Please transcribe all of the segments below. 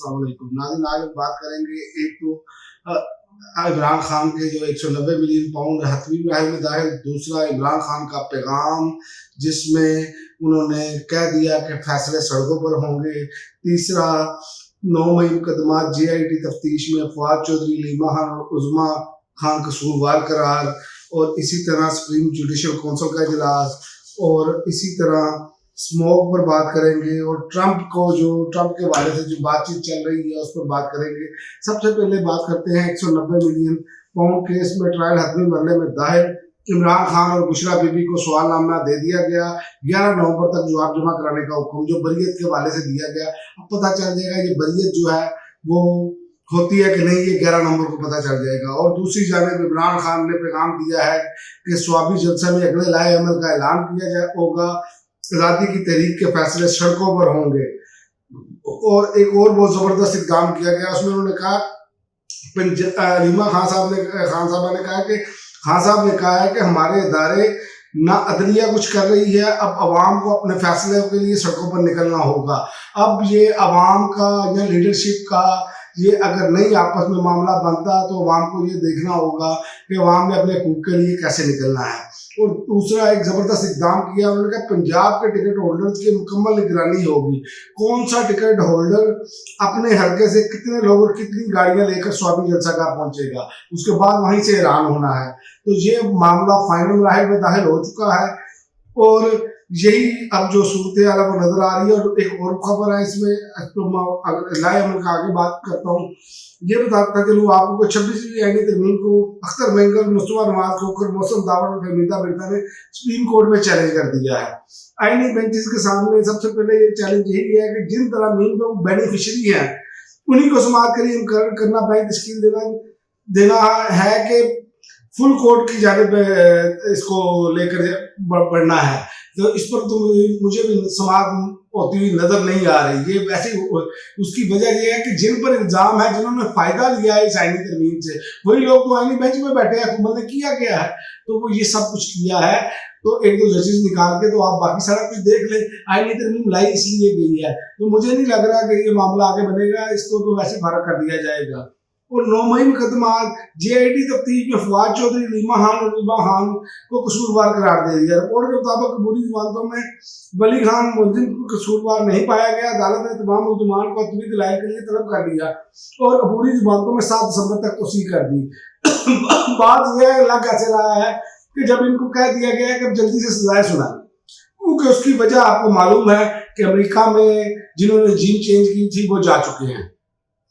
अस्सलाम वालेकुम नाज़रीन, आज हम बात करेंगे एक तो इमरान खान के जो 190 मिलियन पाउंड हतमी इब्राहिम में दाखिल, दूसरा इमरान खान का पैगाम जिसमें उन्होंने कह दिया कि फैसले सड़कों पर होंगे, तीसरा 9 मई मुकदमात JIT तफ्तीश में फवाद चौधरी, लीमा खान और उज़मा खान कसूरवार करार, और इसी तरह सुप्रीम जुडिशल कौंसिल का इजलास, और इसी तरह स्मोक पर बात करेंगे, और ट्रंप के हवाले से जो बातचीत चल रही है उस पर बात करेंगे। सबसे पहले बात करते हैं 190 मिलियन पाउंड केस में ट्रायल हतमी मरहले में दाखिल इमरान खान और बुशरा बीबी को सवालनामा दे दिया गया। 11 नवंबर तक जवाब जमा कराने का हुक्म जो बरियत के हवाले से दिया गया। अब पता चल जाएगा ये बरियत जो है वो होती है कि नहीं, ये 11 नवंबर को पता चल जाएगा। और दूसरी जानिब इमरान खान ने पैगाम दिया है कि स्वाबी जलसे में अगले लाए अमल का ऐलान किया होगा, आज़ादी की तहरीक के फैसले सड़कों पर होंगे। और एक और बहुत ज़बरदस्त इक़दाम किया गया, उसमें उन्होंने कहा, रीमा खान साहब ने कहा है कि हमारे इदारे ना अदलिया कुछ कर रही है, अब अवाम को अपने फैसले के लिए सड़कों पर निकलना होगा। अब ये अवाम का या लीडरशिप का ये अगर नहीं आपस में मामला बनता तो अवाम को ये देखना होगा कि अवाम ने अपने हकूक़ के लिए कैसे निकलना है। और दूसरा एक ज़बरदस्त इक़दाम किया, उन्होंने कहा पंजाब के टिकट होल्डर्स की मुकम्मल निगरानी होगी, कौन सा टिकट होल्डर अपने हल्के से कितने लोग और कितनी गाड़ियां लेकर स्वाबी जलसागाह पहुंचेगा, उसके बाद वहीं से ऐलान होना है। तो ये मामला फाइनल राह में दाखिल हो चुका है, और यही अब जो सूरत हाल वो नजर आ रही है। और एक और खबर है इसमें, तो लाए अमल का आगे बात करता हूँ। ये बताता चलूँ आपको, 26वीं आईनी तरमीम को अख्तर मेंगल, मुस्तफा नवाज खोखर, मौसम दावड़ और फहमीदा बिरता ने सुप्रीम कोर्ट में चैलेंज कर दिया है। आईनी बेंचेस के सामने सबसे पहले ये चैलेंज यही है कि जिन तरमीम पे वो बेनिफिशरी हैं उन्हीं को समाअत के लिए करना बैंक तश्कील देना है कि फुल कोर्ट की जानिब इसको लेकर बढ़ना है। तो इस पर तो मुझे भी समाअत होती हुई नजर नहीं आ रही। ये वैसे उसकी वजह यह है कि जिन पर इल्जाम है, जिन्होंने फायदा लिया है इस आईनी तरमीम से, वही लोग तो आईनी बेंच में बैठे हैं, हुकूमत ने किया गया है तो वो ये सब कुछ किया है। तो एक दो जजेस निकाल के तो आप बाकी सारा कुछ देख लें। आईनी तरमीम लाई इसलिए गई है, तो मुझे नहीं लग रहा कि ये मामला आगे बनेगा, इसको तो वैसे फारग कर दिया जाएगा। और 9 मई मुकदमात JIT तफ्तीश में फवाद चौधरी, लीमा खान और उज़मा खान को कसूरवार करार दे दिया। रिपोर्ट के मुताबिक अबूरी जमानतों में वली खान मुलजिम को कसूरवार नहीं पाया गया। अदालत ने तमाम मुल्ज़मान को अतवी दलाइल के लिए तलब कर दिया और अबूरी जमानतों में 7 दिसंबर तक तोसी कर दी। बात यह लग ऐसे रहा है कि जब इनको कह दिया गया है कि जल्दी से सजाएं सुनाएं, क्योंकि उसकी वजह आपको मालूम है कि अमेरिका में जिन्होंने जीन चेंज की थी वो जा चुके हैं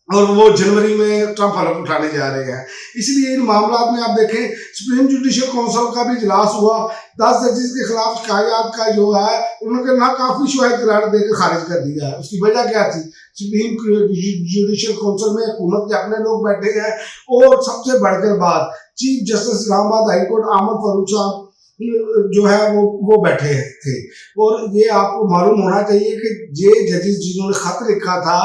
और वो जनवरी में ट्रंप हलफ उठाने जा रहे हैं। इसलिए इन मामला में आप देखें, सुप्रीम जुडिशल काउंसिल का भी इजलास हुआ। 10 जजेस के खिलाफ शिकायत का जो है उन्होंने नाकाफी शुहायद करार देकर खारिज कर दिया है। उसकी वजह क्या थी? सुप्रीम जुडिशल काउंसिल में हुकूमत के अपने लोग बैठे हैं, और सबसे बढ़कर बात chief justice Islamabad high court आमद फारूक साहब जो है वो बैठे थे। और ये आपको मालूम होना चाहिए कि ये जजेस जिन्होंने खत लिखा था,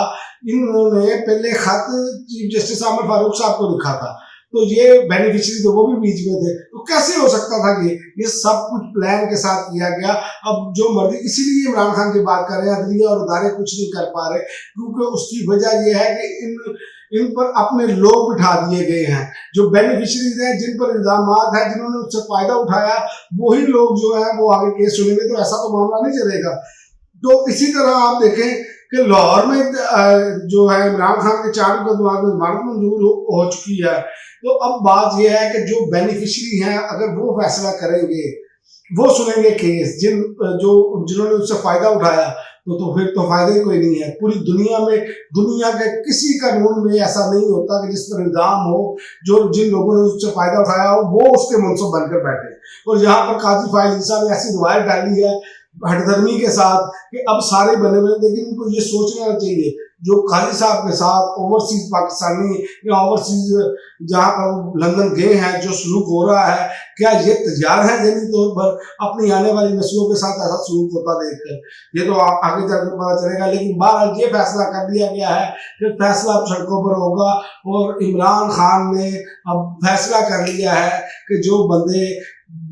इन्होंने पहले खत चीफ जस्टिस आमद फारूक साहब को लिखा था, तो ये बेनिफिशियरी तो वो भी बीच में थे। तो कैसे हो सकता था कि ये सब कुछ प्लान के साथ किया गया? अब जो मर्जी, इसीलिए इमरान खान की बात कर रहे हैं, अदलिया और अदारे कुछ नहीं कर पा रहे, क्योंकि उसकी वजह यह है कि इन पर अपने लोग बिठा दिए गए हैं। जो बेनिफिशरीज हैं, जिन पर इल्जामात हैं, जिन्होंने उससे फायदा उठाया, वही लोग जो है वो आगे केस सुनेंगे। तो ऐसा तो मामला नहीं चलेगा। तो इसी तरह आप देखें कि लाहौर में जो है इमरान खान के 4 मुकदमात में जमानत मंजूर हो चुकी है। तो अब बात यह है कि जो बेनिफिशरी हैं, अगर वो फैसला करेंगे, वो सुनेंगे केस, जिन्होंने उससे फायदा उठाया, तो फिर तो फायदा ही कोई नहीं है। पूरी दुनिया में, दुनिया के किसी कानून में ऐसा नहीं होता कि जिस पर इल्जाम हो, जिन लोगों ने उससे फायदा उठाया हो वो उसके मुंसब बनकर बैठे। और यहाँ पर काजी फाइल ईसा ने ऐसी रिवायत डाली है हठधर्मी के साथ कि अब सारे बने हुए। लेकिन इनको ये सोचना चाहिए, जो काजी साहब के साथ ओवरसीज पाकिस्तानी या ओवरसीज जहाँ पर लंदन गए हैं, जो सलूक हो रहा है, क्या ये तैयार है ज़हनी तौर पर अपनी आने वाली नस्लों के साथ ऐसा सलूक होता देखकर? ये तो आगे चलकर पता चलेगा। लेकिन बहरहाल ये फैसला कर दिया गया है कि फैसला अब सड़कों पर होगा, और इमरान खान ने अब फैसला कर लिया है कि जो बंदे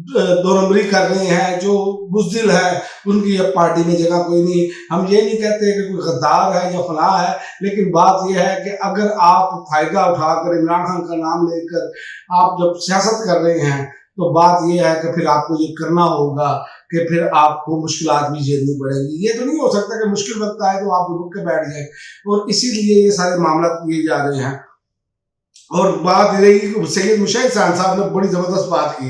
दो नंबरी कर रहे हैं, जो बुज़दिल है, उनकी अब पार्टी में जगह कोई नहीं। हम ये नहीं कहते कि कोई गद्दार है या फलां है, लेकिन बात यह है कि अगर आप फ़ायदा उठाकर इमरान खान का नाम लेकर आप जब सियासत कर रहे हैं, तो बात यह है कि फिर आपको ये करना होगा कि फिर आपको मुश्किलात भी झेलनी पड़ेंगी। ये तो नहीं हो सकता कि मुश्किल वक़्त आए तो आप रुक के बैठ जाएँ, और इसीलिए ये सारे मामला किए जा रहे हैं। और बात रही सैयद मुशर्रफ खान साहब ने बड़ी ज़बरदस्त बात की।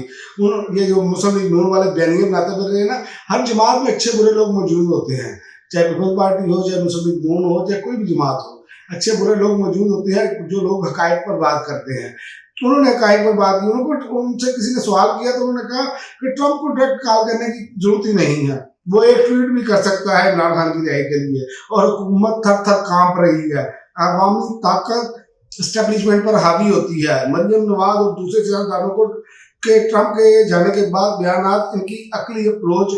ये जो मुस्लिम लीग नून वाले बयानिए बनाते फिर रहे हैं ना, हर जमात में अच्छे बुरे लोग मौजूद होते हैं, चाहे पीपल्स पार्टी हो, चाहे मुस्लिम लीग नून हो, चाहे कोई भी जमात हो, अच्छे बुरे लोग मौजूद होते हैं जो लोग हकायक पर बात करते हैं। उन्होंने हकायक पर बात की, उनसे किसी ने सवाल किया तो उन्होंने कहा कि ट्रंप को डायरेक्ट कॉल करने की जरूरत ही नहीं है, वो एक ट्वीट भी कर सकता है इमरान खान की रिहाई के लिए, और हुकूमत थर थर कांप रही है, अवामी ताकत एस्टेब्लिशमेंट पर हावी होती है। मरियम नवाज और दूसरे सियासतदानों को के ट्रंप के जाने के बाद बयानात इनकी अकली अप्रोच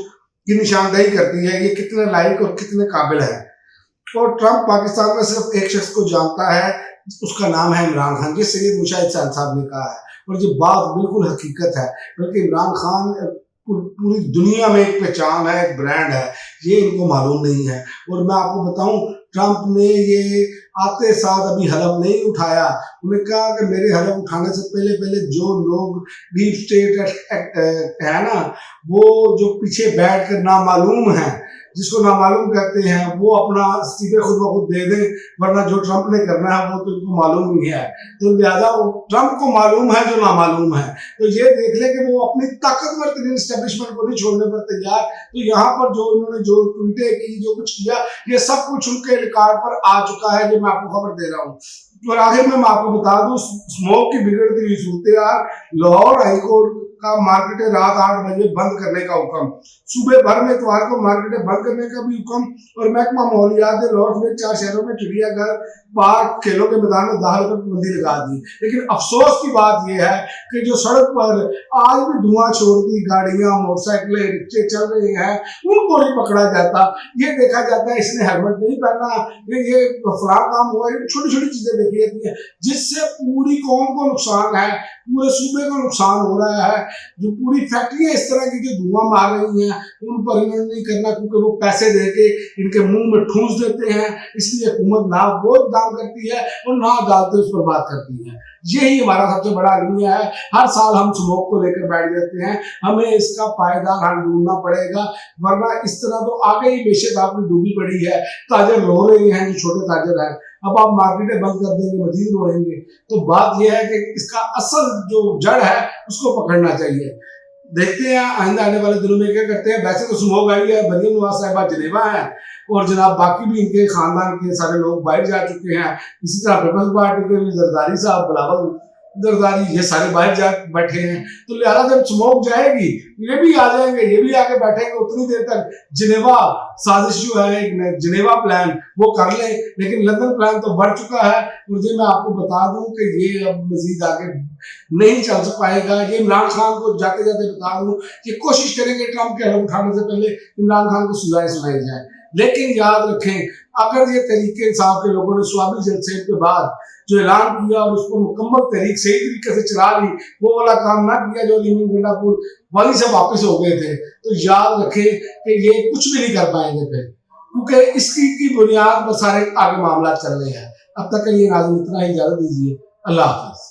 की निशानदेही करती है, ये कितने लायक और कितने काबिल है। और ट्रंप पाकिस्तान में सिर्फ एक शख्स को जानता है, उसका नाम है इमरान खान, ये सैयद मुशर्रफ खान साहब ने कहा है, और ये बात बिल्कुल हकीकत है। बल्कि इमरान खान पूरी दुनिया में एक पहचान है, एक ब्रांड है, ये इनको मालूम नहीं है। और मैं आपको बताऊं, ट्रंप ने ये आते साथ अभी हलफ नहीं उठाया। उन्होंने कहा कि मेरे हलफ उठाने से पहले पहले जो लोग डीप स्टेट है ना, वो जो पीछे बैठ कर नामालूम है, जिसको नामालूम कहते हैं, वो अपना इस्तीफे खुद ब खुद दे दें, वरना जो ट्रंप ने करना है वो तो इनको मालूम ही है। तो लिहाजा ट्रंप को मालूम है जो नामालूम है, तो ये देख ले कि वो अपनी ताकतवर तरीन एस्टेब्लिशमेंट को नहीं छोड़ने पर तैयार। तो यहाँ पर जो इन्होंने जो ट्वीटें की, जो कुछ किया, ये सब कुछ उनके रिकॉर्ड पर आ चुका है, जो मैं आपको खबर दे रहा हूँ। और आखिर में मैं आपको बता दूं, स्मोक की बिगड़ती हुई सूरत लाहौर हाईकोर्ट का मार्केटें रात 8 बजे बंद करने का हुक्म, सुबह भर में इतवार को मार्केटें बंद करने का भी हुक्म, और महकमा माहौलियात ने लाहौर समेत 4 शहरों में चिड़ियाघर, पार्क, खेलों के मैदान में दाखिले पर पाबंदी लगा दी। लेकिन अफसोस की बात यह है कि जो सड़क पर आज भी धुआं छोड़ती गाड़ियां, मोटरसाइकिलें, रिक्शे चल रहे हैं, उनको नहीं पकड़ा जाता। ये देखा जाता है इसने हेलमेट नहीं पहना, ये फला काम हुआ, छोटी छोटी चीजें देखी जाती है, जिससे पूरी कौम को नुकसान है, पूरे सूबे को नुकसान हो रहा है। जो पूरी फैक्ट्रियां इस तरह की जो धुआं मार रही हैं, उन पर इन्होंने नहीं करना, क्योंकि वो पैसे दे के इनके मुंह में ठूंस देते हैं, इसलिए हुकूमत ना वो काम करती है और ना अदालतें उस पर बात करती हैं। यही हमारा सबसे बड़ा अलमिया है। हर साल हम स्मोक को लेकर बैठ जाते हैं, हमें इसका पायदार हल ढूंढना पड़ेगा, वरना इस तरह तो आगे ही बेशक आपकी डूबी पड़ी है, ताजर रो रहे हैं, जो छोटे ताजर हैं, अब आप मार्केटें बंद कर देंगे, मजीद रोएंगे। तो बात यह है कि इसका असल जो जड़ है उसको पकड़ना चाहिए। देखते हैं आइंदा आने वाले दिनों में क्या करते हैं। वैसे तो स्मोक आई है, मरियम नवाज साहिबा जिनेवा है, और जनाब बाकी भी इनके खानदान के सारे लोग बाहर जा चुके हैं। इसी तरह पीपल्स पार्टी के भी जरदारी साहब, बिलावल जरदारी, ये सारे बाहर जा बैठे हैं। तो लिहाजा जब स्मोक जाएगी ये भी आ जाएंगे, ये भी आके बैठेंगे। उतनी देर तक जिनेवा साजिश जो है, एक जिनेवा प्लान वो कर ले, लेकिन लंदन प्लान तो बढ़ चुका है। और ये मैं आपको बता दूं कि ये अब मजीद आगे नहीं चल पाएगा। ये इमरान खान को जाते जाते बता दूं, ये कोशिश करेंगे ट्रंप के हलफ उठाने से पहले इमरान खान को सजाएं सुनाई जाए। लेकिन याद रखें, अगर ये तरीके इंसाफ के लोगों ने स्वाबी जलसे के बाद जो ऐलान किया और उसको मुकम्मल सही तरीके से चला ली, वो वाला काम ना किया जो लीमिंग गंडापुर वाली से वापस हो गए थे, तो याद रखें कि ये कुछ भी नहीं कर पाएंगे फिर, क्योंकि इसकी की बुनियाद पर सारे आगे मामला चल रहे हैं। अब तक के लिए नाज़रीन इतना ही, इजाजत दीजिए। अल्लाह हाफ़िज़।